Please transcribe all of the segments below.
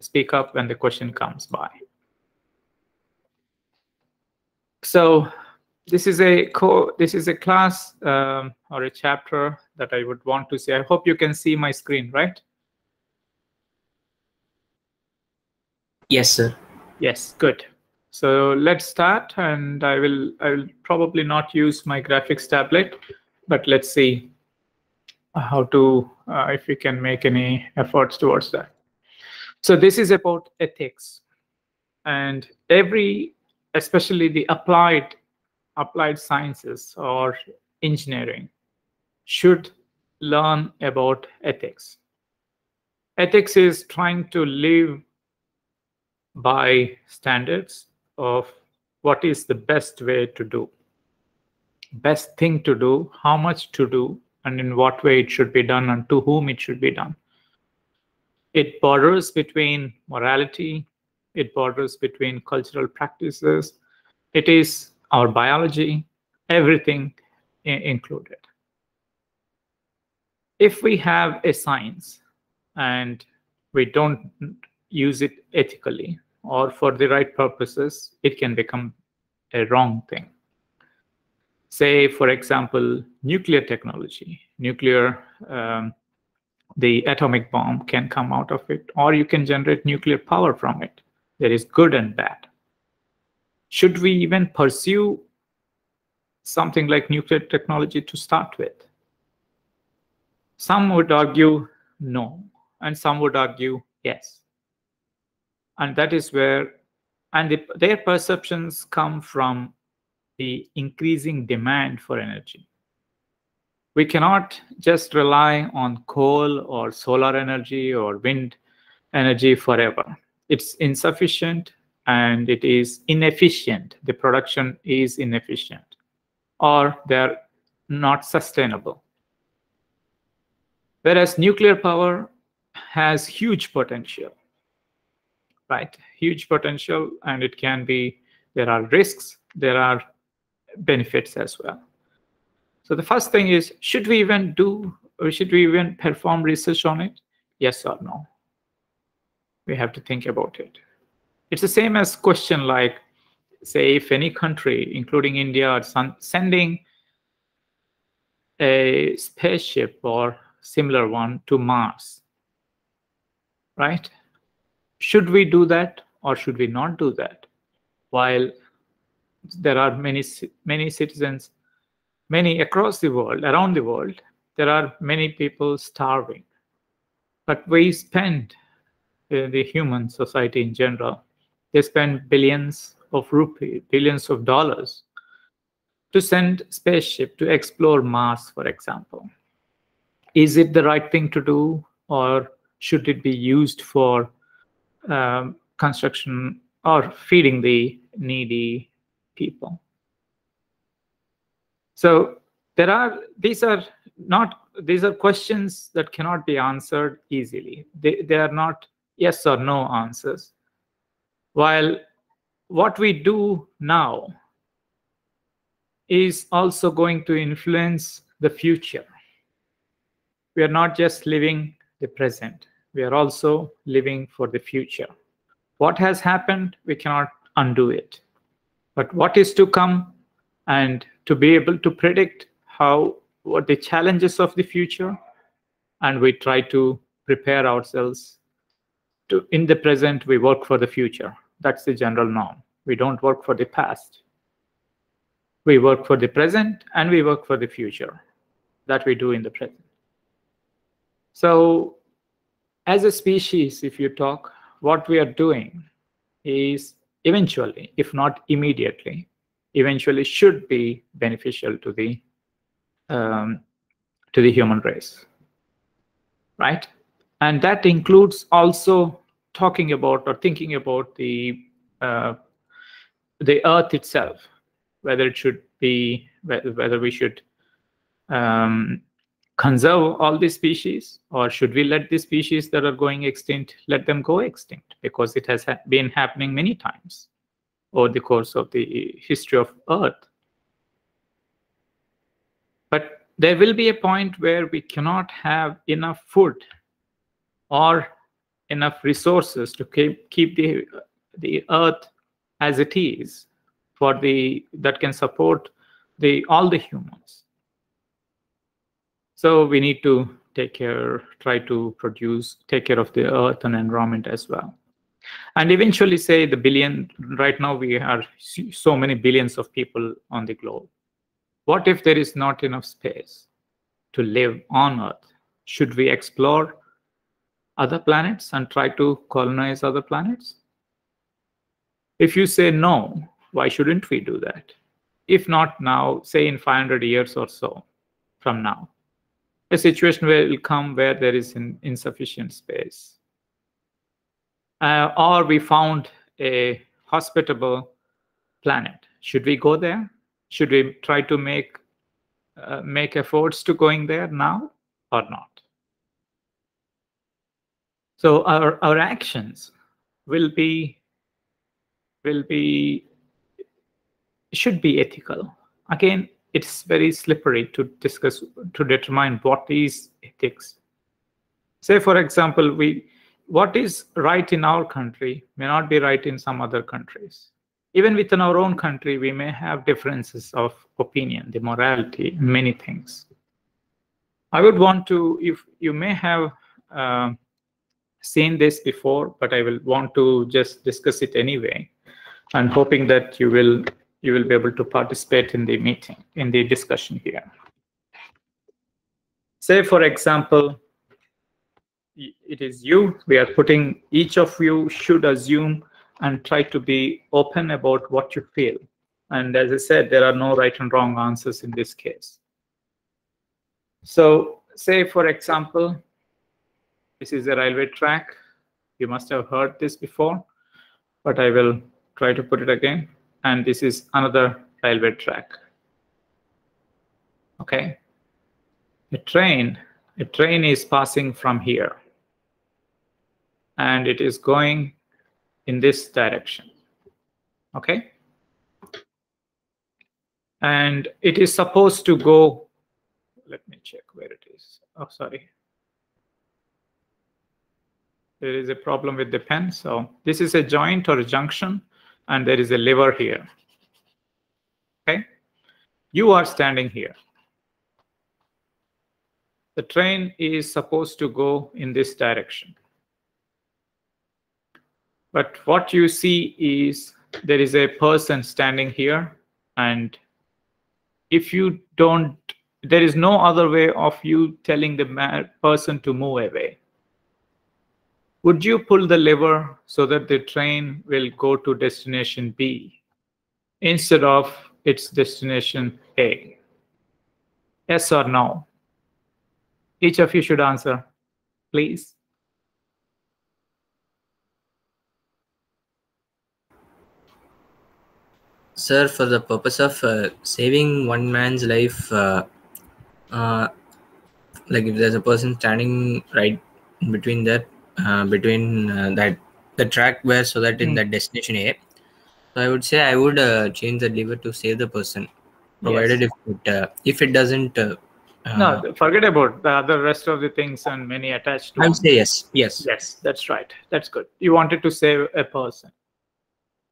speak up when the question comes by. So this is a class or a chapter that I would want to see. I hope you can see my screen, right? Yes, sir. Yes, good. So let's start, and I will probably not use my graphics tablet, but let's see how to if we can make any efforts towards that. So this is about ethics, and especially the applied sciences or engineering should learn about ethics. Ethics is trying to live by standards of what is the best way to do, best thing to do, how much to do, and in what way it should be done, and to whom it should be done. It borders between morality, it borders between cultural practices, it is our biology, everything included. If we have a science and we don't use it ethically or for the right purposes, it can become a wrong thing. Say, for example, nuclear technology, the atomic bomb can come out of it, or you can generate nuclear power from it. There is good and bad. Should we even pursue something like nuclear technology to start with? Some would argue no, and some would argue yes. And that is where, their perceptions come from the increasing demand for energy. We cannot just rely on coal or solar energy or wind energy forever. It's insufficient and it is inefficient. The production is inefficient, or they're not sustainable. Whereas nuclear power has huge potential, right? Huge potential, and it can be, there are risks, there are benefits as well. So the first thing is, should we even do, or should we even perform research on it? Yes or no? We have to think about it. It's the same as question like, say, if any country, including India, are sending a spaceship or similar one to Mars, right? Should we do that or should we not do that? While there are many citizens, many across the world, around the world, there are many people starving. But we spend, the human society in general, they spend billions of rupees, billions of dollars to send spaceship to explore Mars, for example. Is it the right thing to do, or should it be used for construction or feeding the needy people? So these are questions that cannot be answered easily. They are not yes or no answers. While what we do now is also going to influence the future. We are not just living the present, we are also living for the future. What has happened, we cannot undo it. But what is to come, and to be able to predict what the challenges of the future, and we try to prepare ourselves to, in the present, we work for the future. That's the general norm. We don't work for the past. We work for the present and we work for the future. That we do in the present. So as a species, if you talk, what we are doing is eventually, if not immediately, eventually should be beneficial to the human race, right? And that includes also talking about or thinking about the Earth itself, whether it should be, whether we should conserve all these species, or should we let the species that are going extinct, let them go extinct, because it has been happening many times over the course of the history of Earth. But there will be a point where we cannot have enough food or enough resources to keep the Earth as it is that can support all the humans. So we need to try to take care of the Earth and environment as well. And eventually say right now we are so many billions of people on the globe. What if there is not enough space to live on Earth? Should we explore other planets and try to colonize other planets? If you say no, why shouldn't we do that? If not now, say in 500 years or so from now, a situation will come where there is insufficient space. Or we found a hospitable planet. Should we go there? Should we try to make efforts to going there now or not? So our actions should be ethical. Again, it's very slippery to determine what is ethics. Say, for example, what is right in our country may not be right in some other countries. Even within our own country, we may have differences of opinion, the morality, many things. I would want to, if you may have seen this before, but I will want to just discuss it anyway, and hoping that you will be able to participate in the meeting, in the discussion here. Say, for example, it is you. We are putting, each of you should assume and try to be open about what you feel. And as I said, there are no right and wrong answers in this case. So say, for example, this is a railway track. You must have heard this before, but I will try to put it again. And this is another railway track. Okay. A train is passing from here. And it is going in this direction. Okay. And it is supposed to go, let me check where it is. Oh, sorry. There is a problem with the pen. So this is a joint or a junction, and there is a lever here. Okay. You are standing here. The train is supposed to go in this direction. But what you see is there is a person standing here, and if you don't, there is no other way of you telling the person to move away. Would you pull the lever so that the train will go to destination B instead of its destination A? Yes or no? Each of you should answer, please. Sir, for the purpose of saving one man's life, like if there's a person standing right in between that, the track where, so that in that destination A, so I would say I would change the lever to save the person, provided if it doesn't. No, forget about the rest of the things and many attached to it. I would say yes. Yes, that's right. That's good. You wanted to save a person.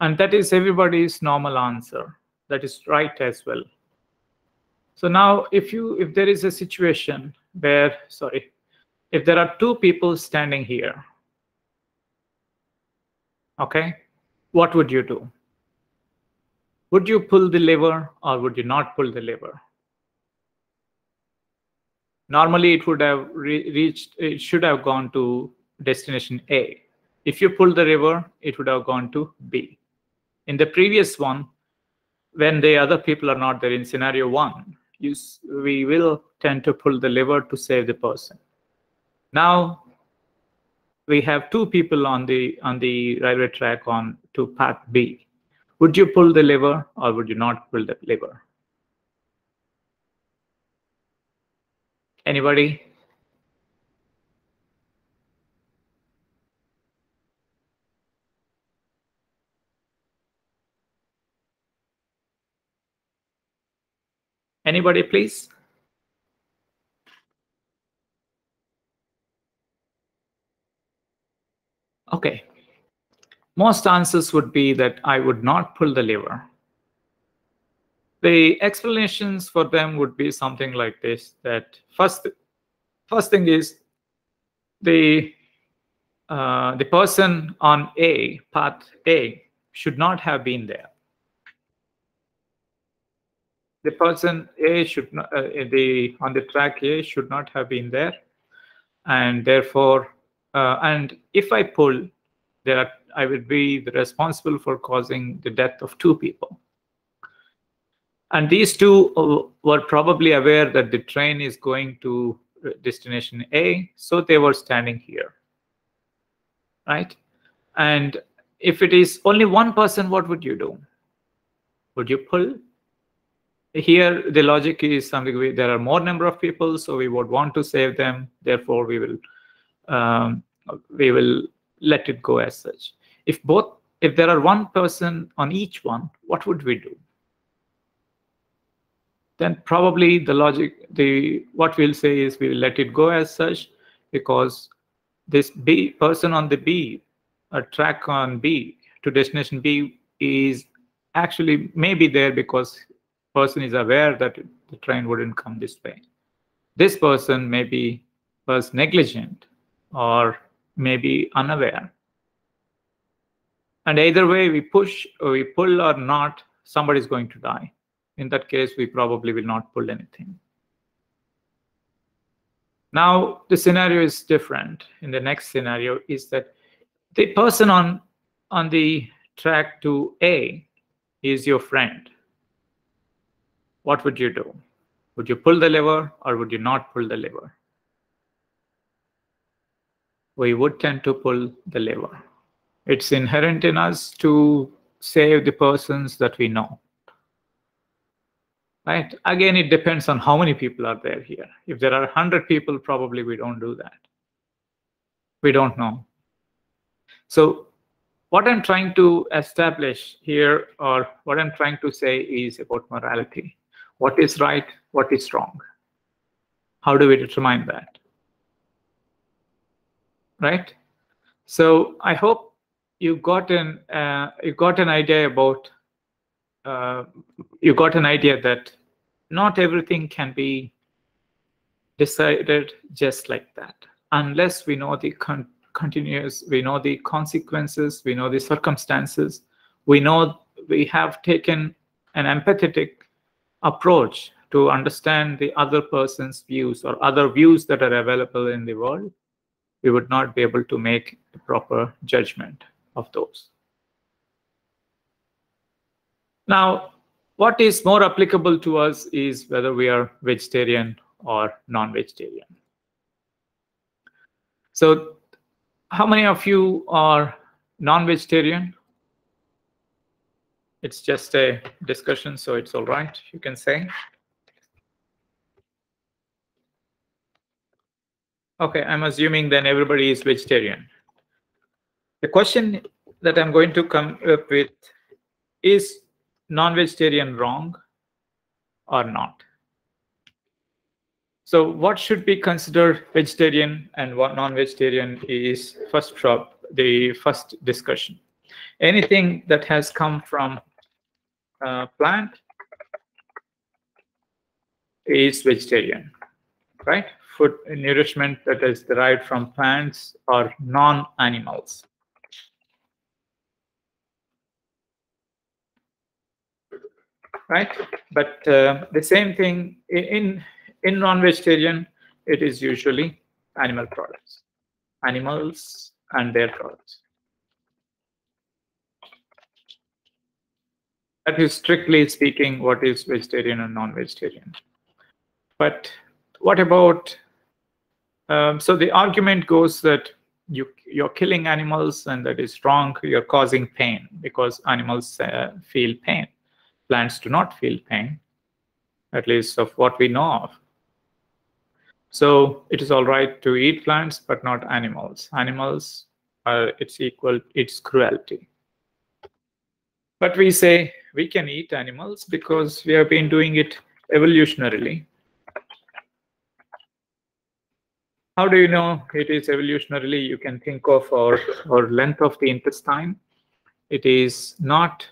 And that is everybody's normal answer. That is right as well. So now if there is a situation where, if there are two people standing here, okay, what would you do? Would you pull the lever or would you not pull the lever? Normally it would have it should have gone to destination A. If you pull the lever, it would have gone to B. In the previous one, when the other people are not there, in scenario 1, we will tend to pull the lever to save the person. Now we have two people on the railway track to path B. Would you pull the lever or would you not pull the lever? Anybody? Anybody, please? Okay. Most answers would be that I would not pull the lever. The explanations for them would be something like this, that first thing is the person on path A should not have been there. The person A should not, on the track A should not have been there, and therefore, and if I pull, I would be responsible for causing the death of 2 people. And these 2 were probably aware that the train is going to destination A, so they were standing here, right? And if it is only one person, what would you do? Would you pull? Here, the logic is something, there are more number of people, so we would want to save them. Therefore, we will let it go as such. If there are one person on each one, what would we do? Then probably the logic, what we'll say is we will let it go as such, because this person on the B, a track on B to destination B, is actually maybe there because person is aware that the train wouldn't come this way. This person maybe was negligent or maybe unaware. And either way, we push or we pull or not, somebody's going to die. In that case, we probably will not pull anything. Now, the scenario is different. In the next scenario is that the person on the track to A is your friend. What would you do? Would you pull the lever or would you not pull the lever? We would tend to pull the lever. It's inherent in us to save the persons that we know. Right? Again, it depends on how many people are there here. If there are 100 people, probably we don't do that. We don't know. So what I'm trying to establish here, or what I'm trying to say, is about morality. What is right? What is wrong? How do we determine that? Right? So I hope you got an idea about that not everything can be decided just like that, unless we know the we know the consequences, we know the circumstances, we have taken an empathetic approach to understand the other person's views or other views that are available in the world. We would not be able to make a proper judgment of those. Now, what is more applicable to us is whether we are vegetarian or non-vegetarian. So how many of you are non-vegetarian? It's just a discussion, so it's all right, you can say. Okay, I'm assuming then everybody is vegetarian. The question that I'm going to come up with is non-vegetarian wrong or not? So what should be considered vegetarian and what non-vegetarian is the first discussion. Anything that has come from plant is vegetarian, right? Food nourishment that is derived from plants or non-animals. Right? But the same thing in non-vegetarian, it is usually animal products, animals and their products. That is strictly speaking what is vegetarian and non-vegetarian. But what about, so the argument goes that you're killing animals and that is wrong, you're causing pain because animals feel pain. Plants do not feel pain, at least of what we know of. So it is all right to eat plants, but not animals. Animals, it's cruelty. But we say we can eat animals because we have been doing it evolutionarily. How do you know it is evolutionarily? You can think of our length of the intestine. It's not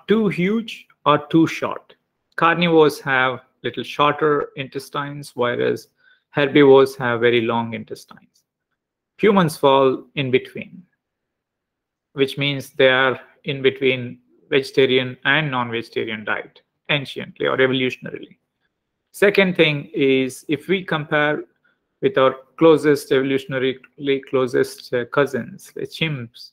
too huge or too short. Carnivores have little shorter intestines, whereas herbivores have very long intestines. Humans fall in between, which means they are in between vegetarian and non-vegetarian diet, anciently or evolutionarily. Second thing is, if we compare with our closest, evolutionarily closest cousins, the chimps,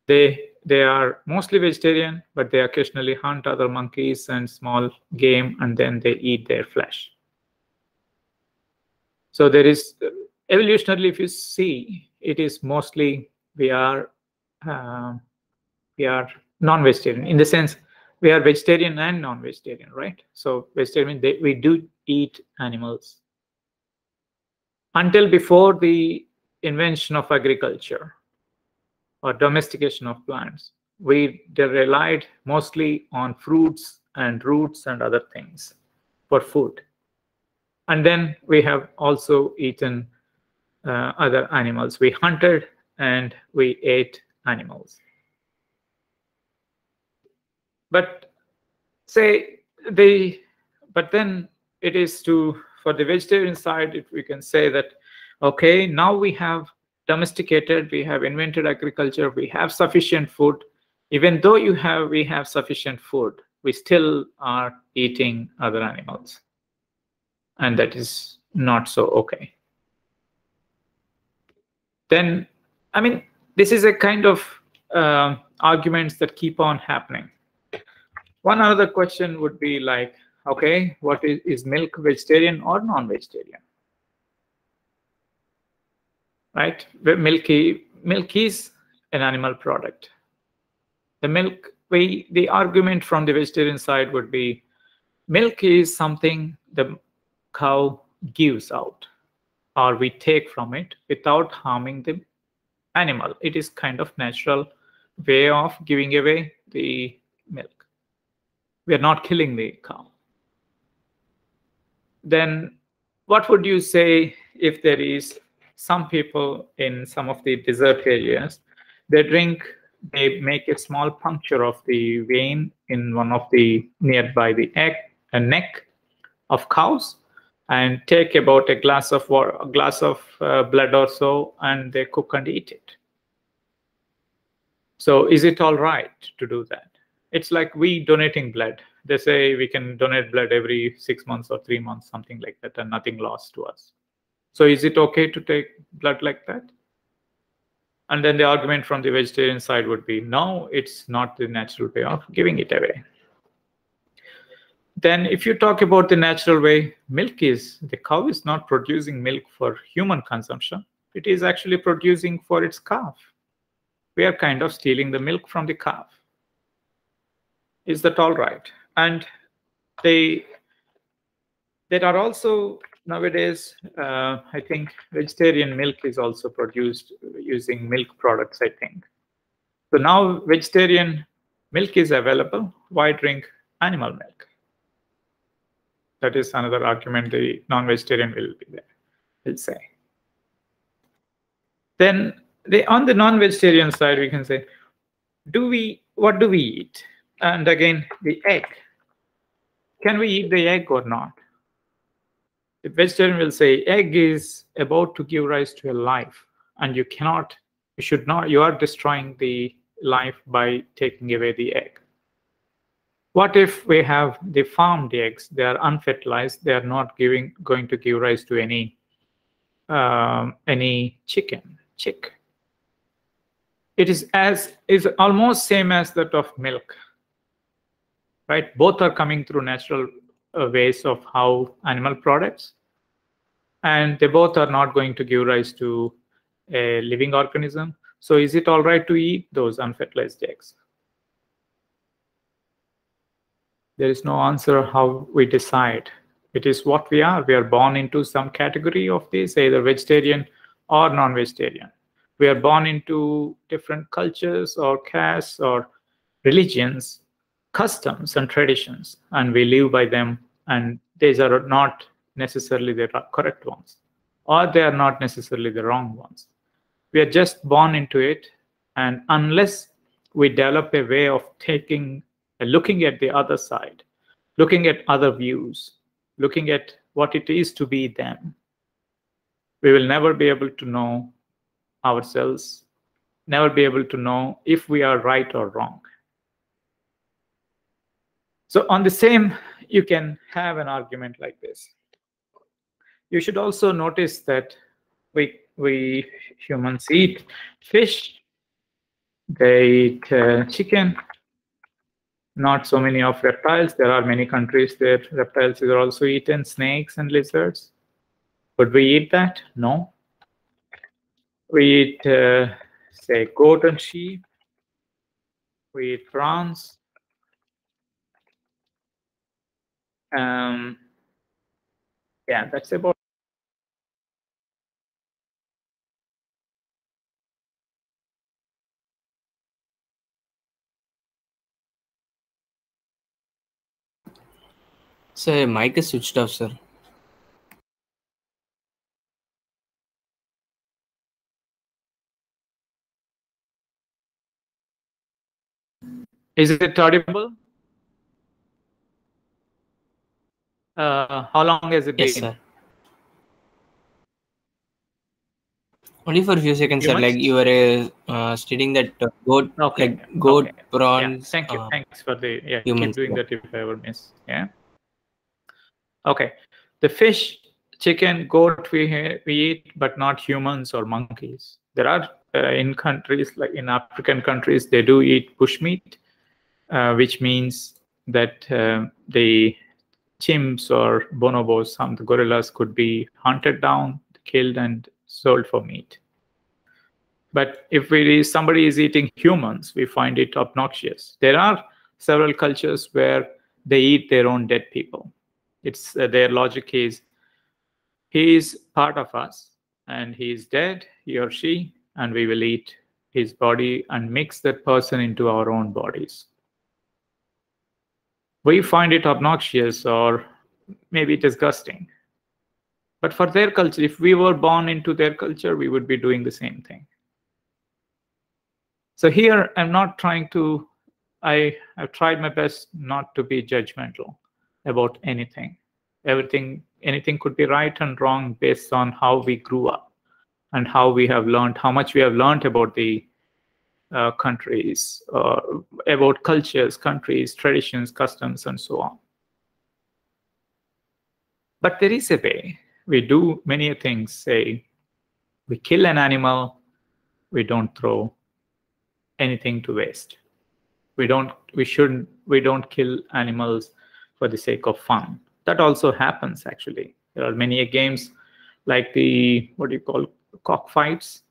they are mostly vegetarian, but they occasionally hunt other monkeys and small game, and then they eat their flesh. So there is evolutionarily, if you see, it is mostly we are non-vegetarian, in the sense we are vegetarian and non-vegetarian, right? So vegetarian, we do eat animals. Until before the invention of agriculture or domestication of plants, they relied mostly on fruits and roots and other things for food. And then we have also eaten other animals. We hunted and we ate animals. But then it is for the vegetarian side, if we can say that, okay, now we have domesticated, we have invented agriculture, we have sufficient food. Even though we have sufficient food, we still are eating other animals. And that is not so okay. Then, I mean, this is a kind of arguments that keep on happening. One other question would be like, okay, what is milk vegetarian or non-vegetarian? Right? Milk is an animal product. The argument from the vegetarian side would be, milk is something the cow gives out, or we take from it without harming the animal. It is kind of natural way of giving away the milk. We are not killing the cow. Then what would you say if there is some people in some of the desert areas, they make a small puncture of the vein in one of the nearby the neck of cows, and take about a glass of blood or so, and they cook and eat it. So is it all right to do that? It's like we donating blood. They say we can donate blood every 6 months or 3 months, something like that, and nothing lost to us. So is it okay to take blood like that? And then the argument from the vegetarian side would be, no, it's not the natural way of giving it away. Then if you talk about the natural way, the cow is not producing milk for human consumption. It is actually producing for its calf. We are kind of stealing the milk from the calf. Is that all right? And there are also nowadays, I think vegetarian milk is also produced using milk products, I think. So now vegetarian milk is available. Why drink animal milk? That is another argument the non-vegetarian will say. Then on the non-vegetarian side, we can say, what do we eat? And again, the egg. Can we eat the egg or not? The vegetarian will say, egg is about to give rise to a life, and you are destroying the life by taking away the egg. What if we have the farmed eggs? They are unfertilized. They are not going to give rise to any chick. It is almost same as that of milk, right? Both are coming through natural ways of how animal products, and they both are not going to give rise to a living organism. So is it all right to eat those unfertilized eggs? There is no answer how we decide. It is what we are. We are born into some category of this, either vegetarian or non-vegetarian. We are born into different cultures or castes or religions, customs and traditions, and we live by them, and these are not necessarily the correct ones. or they are not necessarily the wrong ones. We are just born into it, and unless we develop a way of looking at the other side, looking at other views, looking at what it is to be them, we will never be able to know ourselves, never be able to know if we are right or wrong. So on the same, you can have an argument like this. You should also notice that we humans eat fish, they eat chicken, not so many of reptiles. There are many countries where reptiles are also eaten, snakes and lizards. Would we eat that? No. We eat, say, goat and sheep. We eat prawns. Yeah, that's about. So mic is switched off, sir. Is it audible? How long has it Yes, been? sir. Only for a few seconds, Few sir. Like months? you were stating that goat, Okay. like goat, Okay. Yeah. prawns. Thank you. Thanks for the humans, keep doing yeah. that if I ever miss. Yeah. Okay. The fish, chicken, goat we eat, but not humans or monkeys. There are in countries like in African countries they do eat bushmeat, which means that the chimps or bonobos, some of the gorillas could be hunted down, killed, and sold for meat. But if somebody is eating humans, we find it obnoxious. There are several cultures where they eat their own dead people. It's their logic is he is part of us and he is dead, he or she, and we will eat his body and mix that person into our own bodies. We find it obnoxious or maybe disgusting. But for their culture, if we were born into their culture, we would be doing the same thing. So here, I'm not trying to, I've tried my best not to be judgmental about anything. Anything could be right and wrong based on how we grew up and how we have learned, how much we have learned about the countries, about cultures, countries, traditions, customs, and so on. But there is a way. We do many things, say, we kill an animal, we don't throw anything to waste. We don't kill animals for the sake of fun. That also happens, actually. There are many games like the, what do you call, cockfights,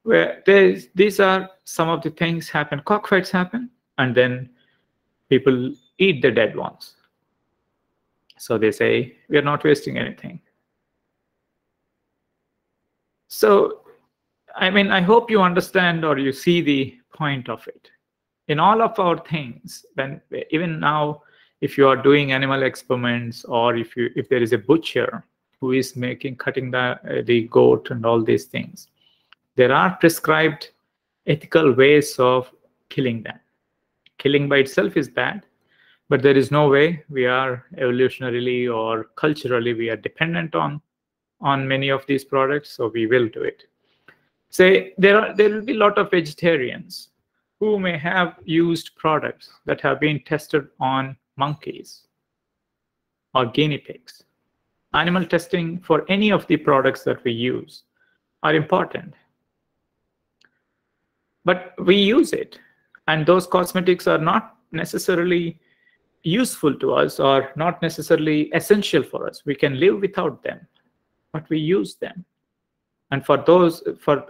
where these are some of the things happen. Cockfights happen, and then people eat the dead ones. So they say, we are not wasting anything. So, I mean, I hope you understand or you see the point of it. In all of our things, even now, if you are doing animal experiments, or if there is a butcher who is cutting the goat and all these things, there are prescribed ethical ways of killing them. Killing by itself is bad, but there is no way. We are evolutionarily or culturally, we are dependent on many of these products, so we will do it. Say there will be a lot of vegetarians who may have used products that have been tested on monkeys or guinea pigs. Animal testing for any of the products that we use are important. But we use it, and those cosmetics are not necessarily useful to us or not necessarily essential for us. We can live without them, but we use them. And for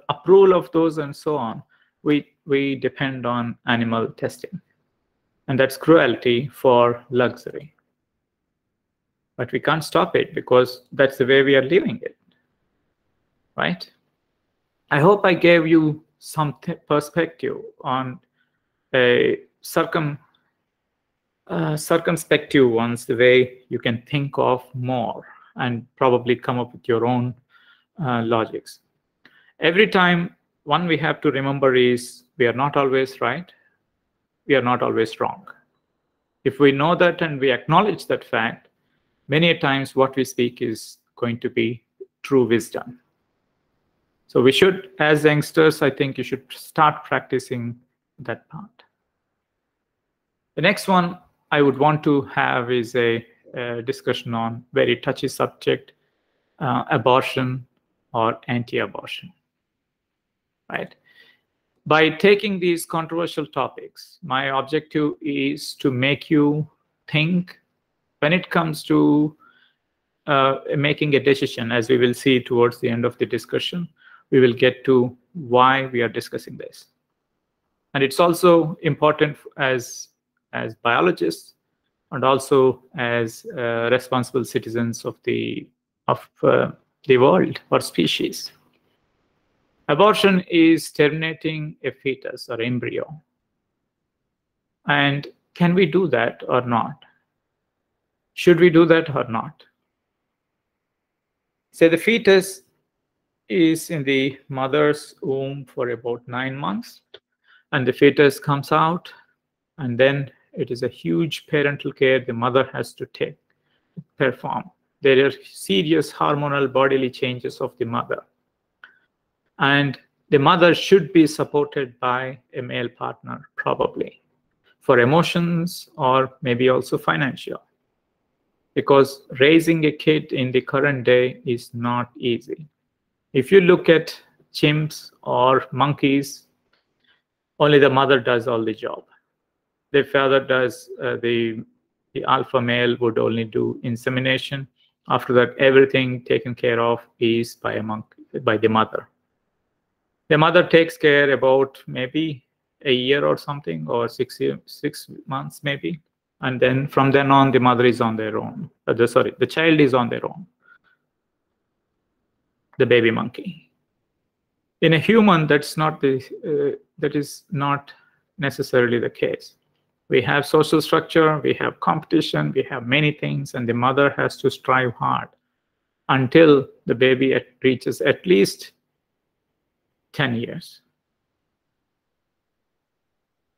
approval of those and so on, we depend on animal testing. And that's cruelty for luxury. But we can't stop it because that's the way we are living it, right? I hope I gave you some perspective on a circumspective ones, the way you can think of more and probably come up with your own logics. Every time, one we have to remember is we are not always right, we are not always wrong. If we know that and we acknowledge that fact, many times what we speak is going to be true wisdom. So we should, as youngsters, I think you should start practicing that part. The next one I would want to have is a discussion on very touchy subject, abortion or anti-abortion, right? By taking these controversial topics, my objective is to make you think when it comes to making a decision. As we will see towards the end of the discussion, we will get to why we are discussing this. And it's also important as biologists and also as responsible citizens of the world or species. Abortion is terminating a fetus or embryo. And can we do that or not? Should we do that or not? Say the fetus is in the mother's womb for about 9 months, and the fetus comes out, and then it is a huge parental care the mother has to perform. There are serious hormonal bodily changes of the mother. And the mother should be supported by a male partner, probably, for emotions or maybe also financial. Because raising a kid in the current day is not easy. If you look at chimps or monkeys, only the mother does all the job. The father does, the alpha male would only do insemination. After that, everything taken care of is by the mother. The mother takes care about maybe a year or something, or 6 months maybe. And then from then on, the mother is on their own. The child is on their own. The baby monkey. In a human, that is not necessarily the case. We have social structure, we have competition, we have many things, and the mother has to strive hard until the baby reaches at least 10 years,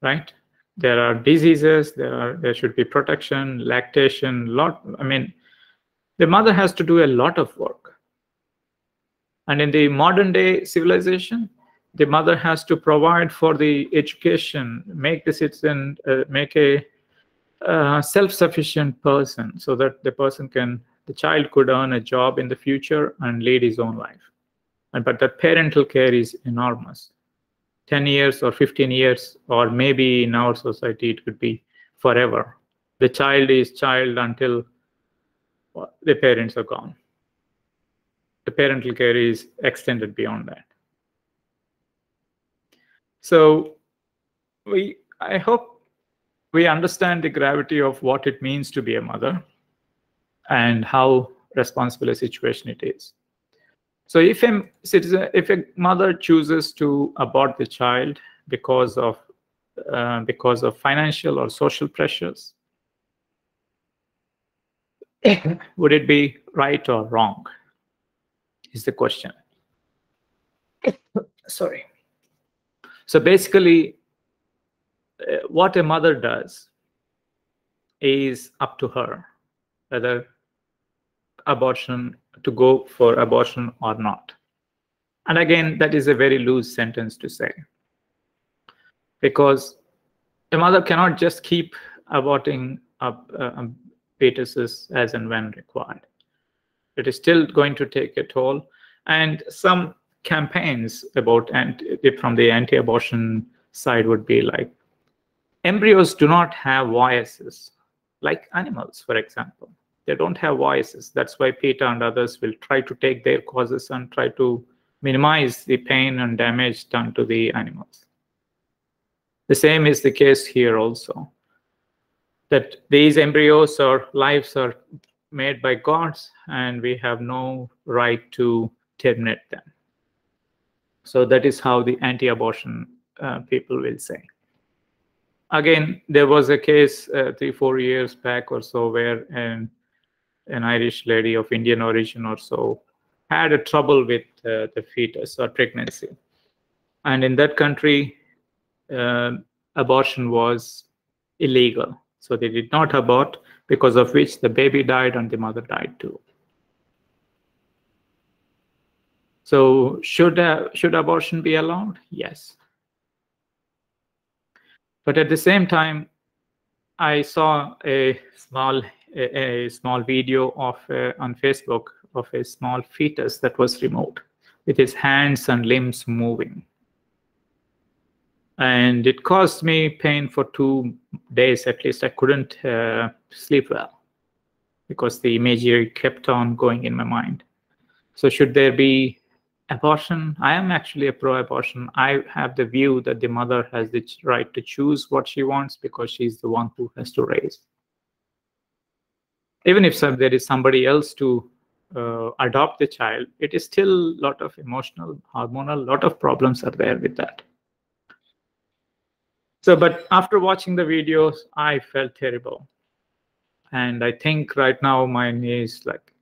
right? There are diseases, there should be protection, lactation, the mother has to do a lot of work. And in the modern day civilization, the mother has to provide for the education, make the citizen, make a self-sufficient person, so that the child could earn a job in the future and lead his own life. But the parental care is enormous. 10 years or 15 years, or maybe in our society, it could be forever. The child is child until the parents are gone. The parental care is extended beyond that. So I hope we understand the gravity of what it means to be a mother and how responsible a situation it is. So if a mother chooses to abort the child because of financial or social pressures, would it be right or wrong? Is the question. Sorry. So basically, what a mother does is up to her, whether to go for abortion or not. And again, that is a very loose sentence to say, because a mother cannot just keep aborting fetuses as and when required. It is still going to take a toll. And some campaigns from the anti-abortion side would be like, embryos do not have voices like animals, for example. They don't have voices. That's why PETA and others will try to take their causes and try to minimize the pain and damage done to the animals. The same is the case here also, that these embryos or lives are made by gods, and we have no right to terminate them. So that is how the anti-abortion people will say. Again, there was a case 3-4 years back or so where an Irish lady of Indian origin or so had a trouble with the fetus or pregnancy. And in that country, abortion was illegal. So they did not abort, because of which the baby died and the mother died too. So should abortion be allowed? Yes. But at the same time, I saw a small video of on Facebook of a small fetus that was removed with his hands and limbs moving. And it caused me pain for 2 days at least. I couldn't sleep well because the imagery kept on going in my mind. So should there be abortion? I am actually a pro-abortion. I have the view that the mother has the right to choose what she wants because she's the one who has to raise. Even if there is somebody else to adopt the child, it is still a lot of emotional, hormonal, lot of problems are there with that. So, but after watching the videos, I felt terrible. And I think right now mine is like,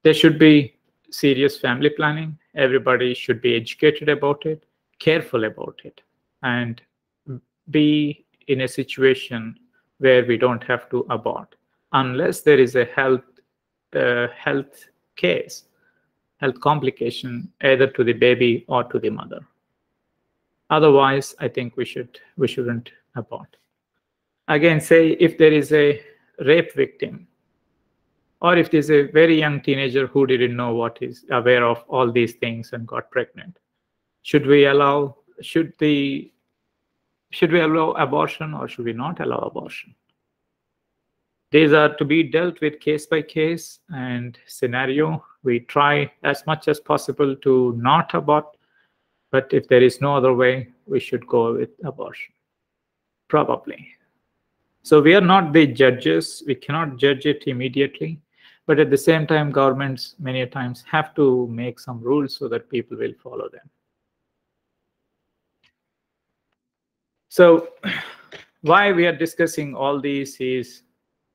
there should be serious family planning. Everybody should be educated about it, careful about it, and be in a situation where we don't have to abort unless there is a health case, health complication, either to the baby or to the mother. Otherwise, I think we shouldn't abort. Again, say if there is a rape victim, or if there's a very young teenager who didn't know what is aware of all these things and got pregnant, should we allow abortion or should we not allow abortion? These are to be dealt with case by case and scenario. We try as much as possible to not abort, but if there is no other way, we should go with abortion, probably. So we are not the judges. We cannot judge it immediately. But at the same time, governments many times have to make some rules so that people will follow them. So why we are discussing all these is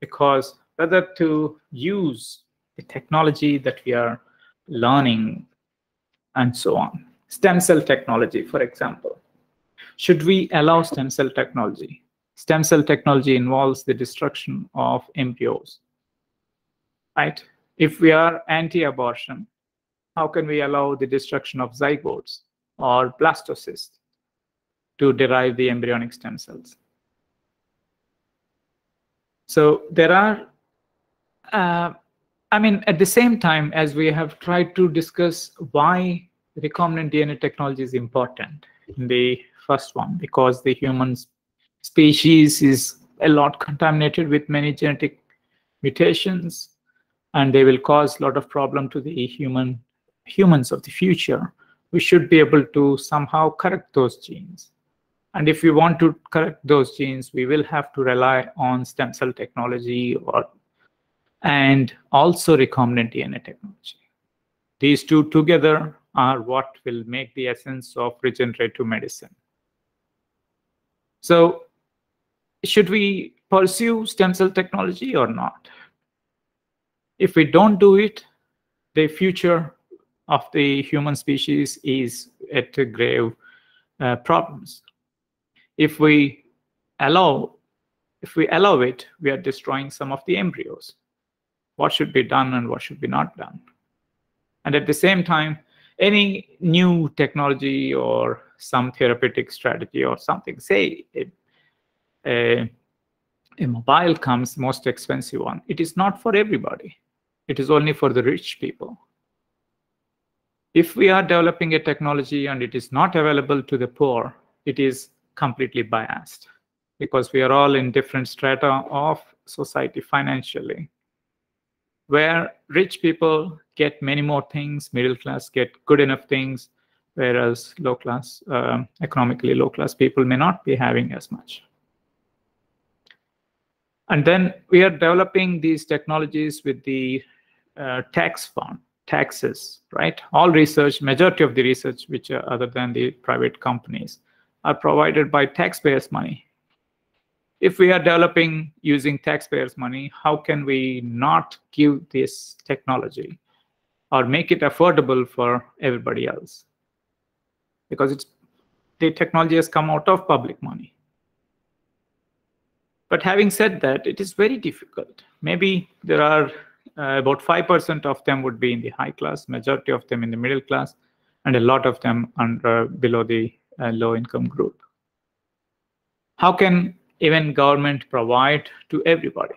because whether to use the technology that we are learning and so on. Stem cell technology, for example. Should we allow stem cell technology? Stem cell technology involves the destruction of embryos, right? If we are anti-abortion, how can we allow the destruction of zygotes or blastocysts to derive the embryonic stem cells? So there are, at the same time, as we have tried to discuss why recombinant DNA technology is important in the first one, because the human species is a lot contaminated with many genetic mutations, and they will cause a lot of problem to the humans of the future. We should be able to somehow correct those genes. And if we want to correct those genes, we will have to rely on stem cell technology and also recombinant DNA technology. These two together are what will make the essence of regenerative medicine. So should we pursue stem cell technology or not? If we don't do it, the future of the human species is at grave problems. If we allow it, we are destroying some of the embryos. What should be done and what should be not done? And at the same time, any new technology or some therapeutic strategy or something, say a mobile comes, most expensive one, it is not for everybody. It is only for the rich people. If we are developing a technology and it is not available to the poor, it is completely biased, because we are all in different strata of society financially, where rich people get many more things, middle class get good enough things, whereas low class, economically low class people may not be having as much. And then we are developing these technologies with the taxes, right? All research, majority of the research, which are other than the private companies, are provided by taxpayers' money. if we are developing using taxpayers' money, how can we not give this technology or make it affordable for everybody else? Because the technology has come out of public money. But having said that, it is very difficult. Maybe there are about 5% of them would be in the high class, majority of them in the middle class, and a lot of them below the low income group. How can even government provide to everybody?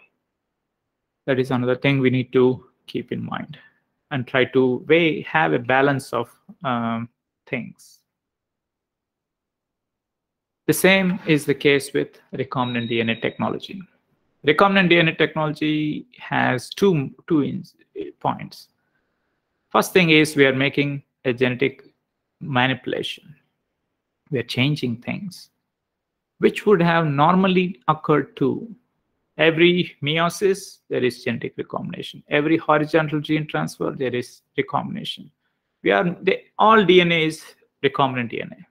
That is another thing we need to keep in mind and try to have a balance of things. The same is the case with recombinant DNA technology. Recombinant DNA technology has two points. First thing is we are making a genetic manipulation. We are changing things which would have normally occurred to every meiosis. There is genetic recombination. Every horizontal gene transfer, there is recombination. All DNA is recombinant DNA.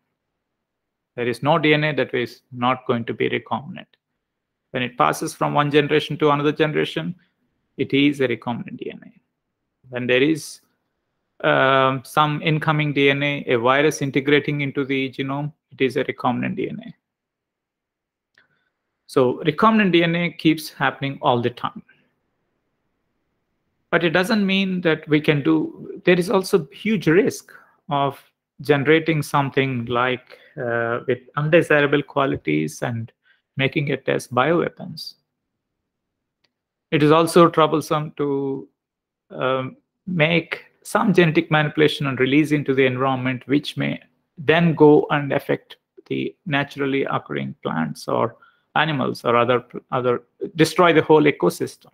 There is no DNA that is not going to be recombinant. When it passes from one generation to another generation, it is a recombinant DNA. When there is some incoming DNA, a virus integrating into the genome, it is a recombinant DNA. So recombinant DNA keeps happening all the time. But it doesn't mean that we can do, there is also huge risk of generating something like with undesirable qualities and making it as bioweapons. It is also troublesome to make some genetic manipulation and release into the environment, which may then go and affect the naturally occurring plants or animals or other destroy the whole ecosystem.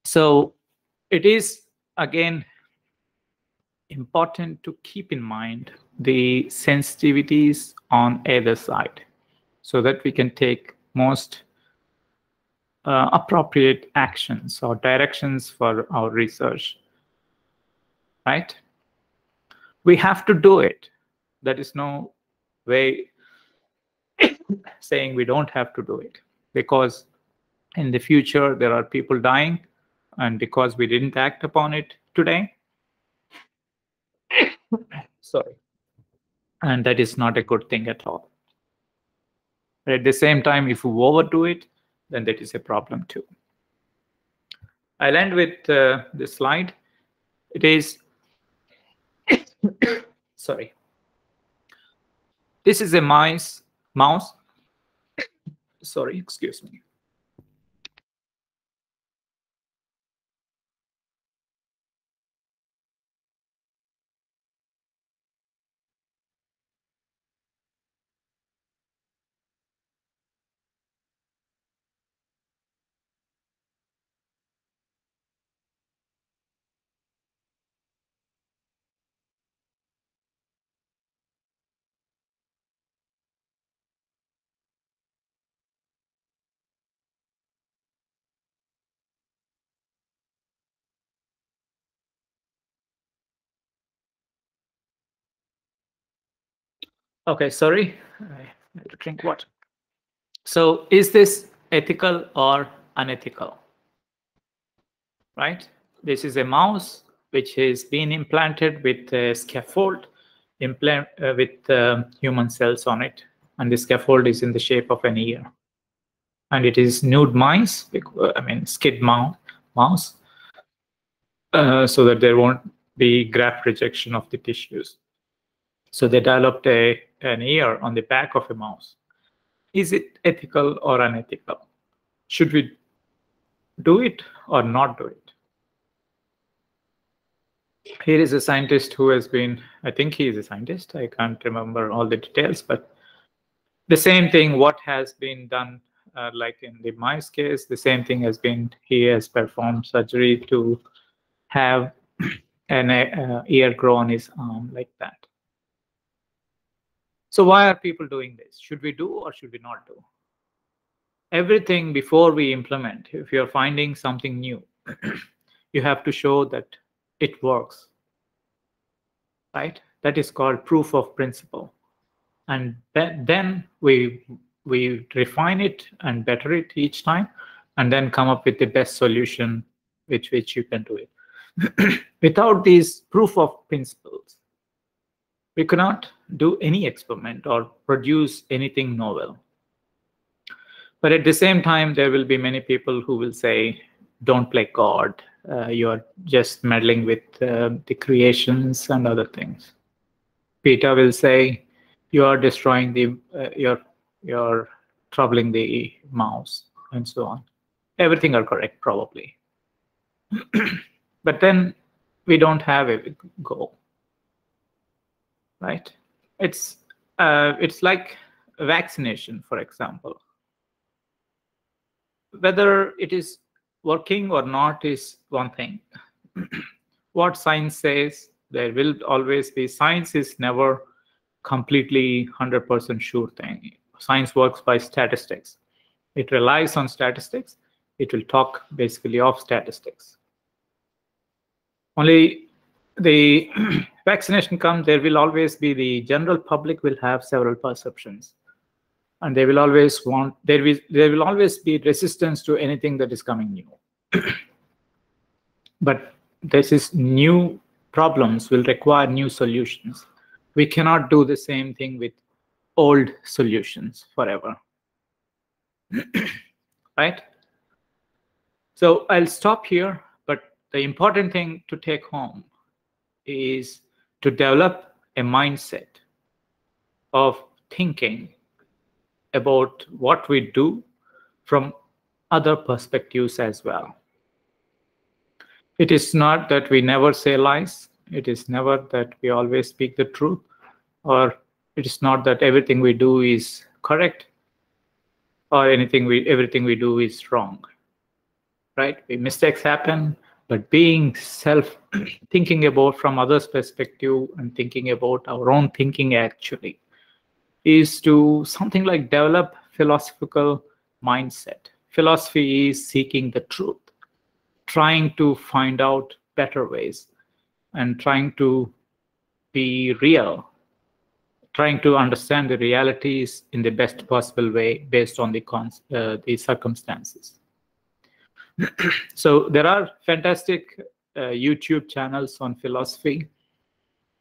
So it is, again, important to keep in mind the sensitivities on either side so that we can take most appropriate actions or directions for our research, right? We have to do it. There is no way saying we don't have to do it, because in the future there are people dying, and because we didn't act upon it today, sorry, and that is not a good thing at all. But at the same time, if we overdo it, then that is a problem too. I'll end with this slide. It is, sorry. This is a mouse. Sorry, excuse me. Okay, sorry, I had to drink water. So is this ethical or unethical? Right? This is a mouse which has been implanted with a scaffold with human cells on it. And the scaffold is in the shape of an ear. And it is nude mice, skid mouse, so that there won't be graft rejection of the tissues. So they developed an ear on the back of a mouse. Is it ethical or unethical? Should we do it or not do it? Here is a scientist who has been, I think he is a scientist, I can't remember all the details, but the same thing, what has been done, like in the mice case, the same thing has been, he has performed surgery to have an ear grow on his arm like that. So why are people doing this? Should we do or should we not do? Everything before we implement, if you're finding something new, you have to show that it works, right? That is called proof of principle. and then we refine it and better it each time, and then come up with the best solution which you can do it. Without these proof of principles, we cannot do any experiment or produce anything novel. But at the same time, there will be many people who will say, don't play God. You're just meddling with the creations and other things. Peter will say, you are destroying the, you're troubling the mouse, and so on. Everything are correct, probably. But then we don't have a goal, right? It's like vaccination, for example. Whether it is working or not is one thing. What science says, there will always be, science is never completely 100% sure thing. Science works by statistics. It relies on statistics. It will talk basically of statistics. Only the vaccination comes, there will always be, the general public will have several perceptions. And they will always want, there will always be resistance to anything that is coming new. But this is new problems will require new solutions. We cannot do the same thing with old solutions forever. Right? So I'll stop here, but the important thing to take home is to develop a mindset of thinking about what we do from other perspectives as well. It is not that we never say lies. It is never that we always speak the truth, or it is not that everything we do is correct, or everything we do is wrong. Right? Mistakes happen, but being thinking about from others' perspective and thinking about our own thinking actually is to something like develop philosophical mindset. Philosophy is seeking the truth, trying to find out better ways, and trying to be real, trying to understand the realities in the best possible way based on the circumstances. So there are fantastic YouTube channels on philosophy.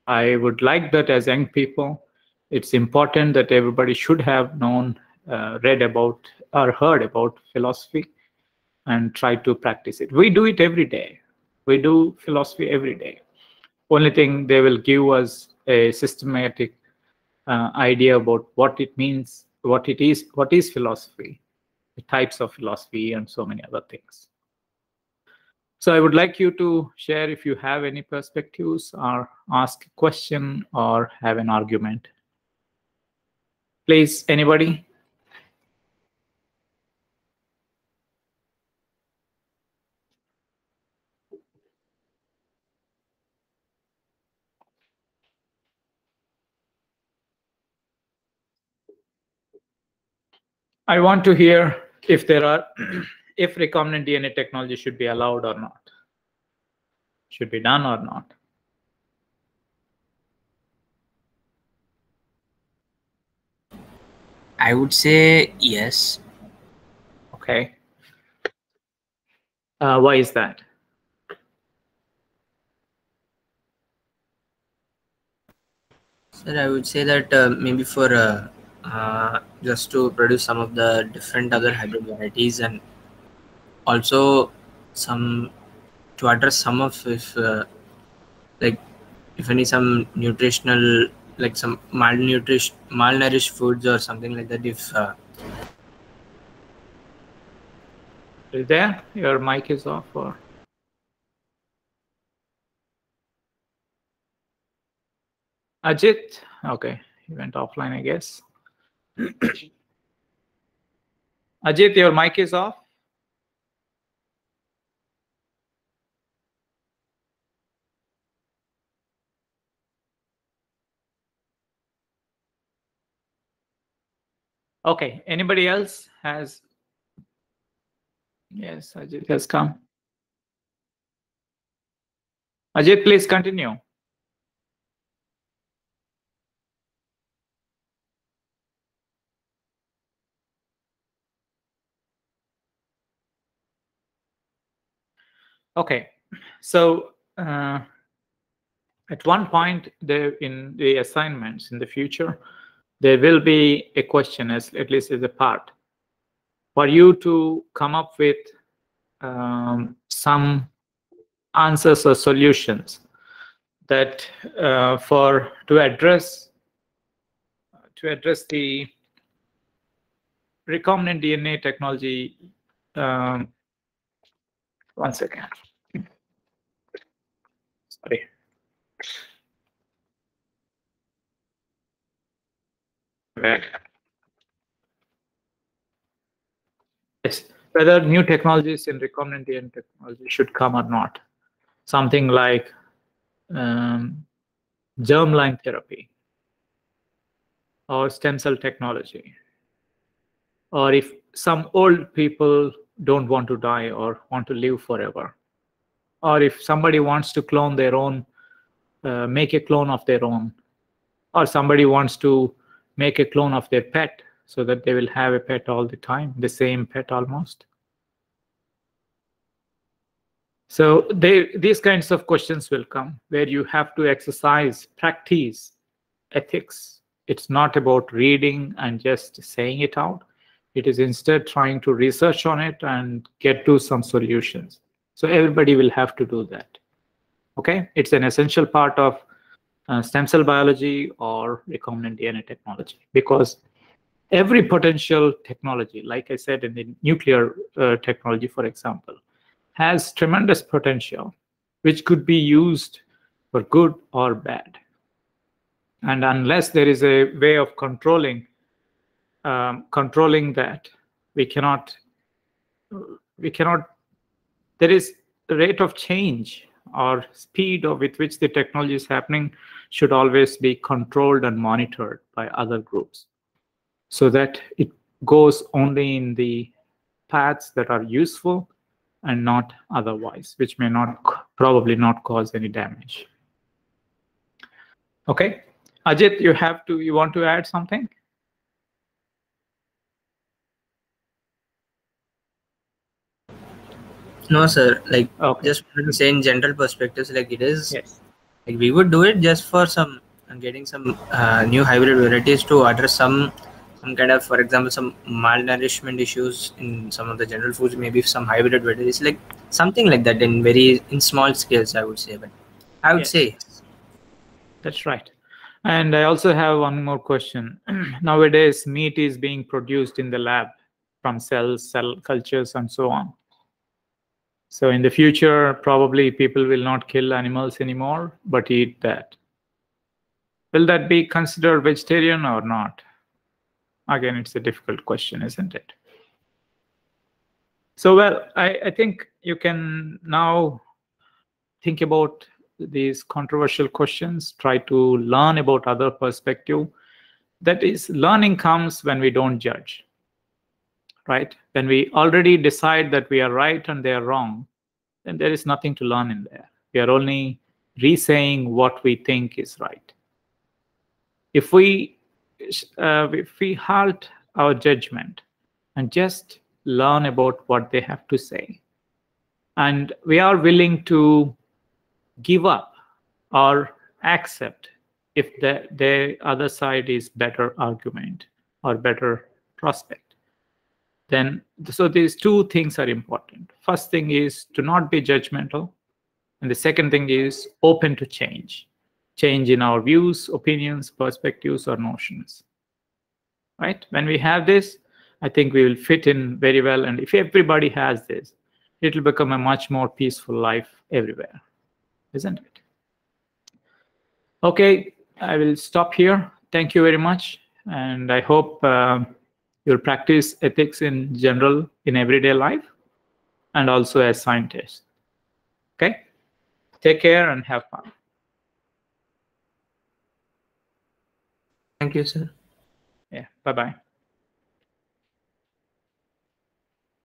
I would like that as young people, it's important that everybody should have known, read about or heard about philosophy and try to practice it. We do it every day. We do philosophy every day. Only thing, they will give us a systematic idea about what it means, what is philosophy, the types of philosophy, and so many other things. So I would like you to share if you have any perspectives or ask a question or have an argument. Please, anybody? I want to hear if there are, if recombinant DNA technology should be allowed or not, should be done or not. I would say yes. Okay. Why is that? Sir, I would say that maybe for just to produce some of the different other hybrid varieties, and also some to address some of, if like if any some nutritional, like some malnourished foods or something like that, if Is there? Your mic is off, or? Ajit? Okay, he went offline, I guess. Ajit, your mic is off. Okay, anybody else has? Yes, Ajit has come. Ajit, please continue. Okay, so at one point there in the assignments in the future, there will be a question, as at least as a part, for you to come up with some answers or solutions that to address the recombinant DNA technology. One second. Sorry. Yes, whether new technologies in recombinant DNA technology should come or not. Something like germline therapy or stem cell technology, or if some old people don't want to die or want to live forever, or if somebody wants to clone their own, make a clone of their own, or somebody wants to make a clone of their pet so that they will have a pet all the time, the same pet almost. So these kinds of questions will come where you have to exercise, practice ethics. It's not about reading and just saying it out. It is instead trying to research on it and get to some solutions. So everybody will have to do that. Okay, it's an essential part of stem cell biology or recombinant DNA technology, because every potential technology, like I said, in the nuclear technology, for example, has tremendous potential, which could be used for good or bad. And unless there is a way of controlling that, we cannot. There is the rate of change or speed with which the technology is happening should always be controlled and monitored by other groups, so that it goes only in the paths that are useful and not otherwise, which may probably not cause any damage. Okay, Ajit, you want to add something? No, sir. Like, okay. Just wanted to say in general perspectives, like it is, yes. Like we would do it just for some getting some new hybrid varieties to address some kind of, for example, some malnourishment issues in some of the general foods. Maybe some hybrid varieties, like something like that, in small scales, I would say. But I would say that's right. And I also have one more question. Nowadays, meat is being produced in the lab from cells, cell cultures, and so on. So in the future, probably people will not kill animals anymore, but eat that. Will that be considered vegetarian or not? Again, it's a difficult question, isn't it? So, well, I think you can now think about these controversial questions, try to learn about other perspective. That is, learning comes when we don't judge, right? When we already decide that we are right and they are wrong, then there is nothing to learn in there. We are only re-saying what we think is right. If we halt our judgment and just learn about what they have to say, and we are willing to give up or accept if the other side is better argument or better prospect, then so these two things are important. First thing is to not be judgmental, and the second thing is open to change in our views, opinions, perspectives, or notions. Right? When we have this, I think we will fit in very well. And if everybody has this, it will become a much more peaceful life everywhere, isn't it? Okay, I will stop here. Thank you very much. And I hope you'll practice ethics in general in everyday life and also as scientists. Okay? Take care and have fun. Thank you, sir. Yeah, bye-bye.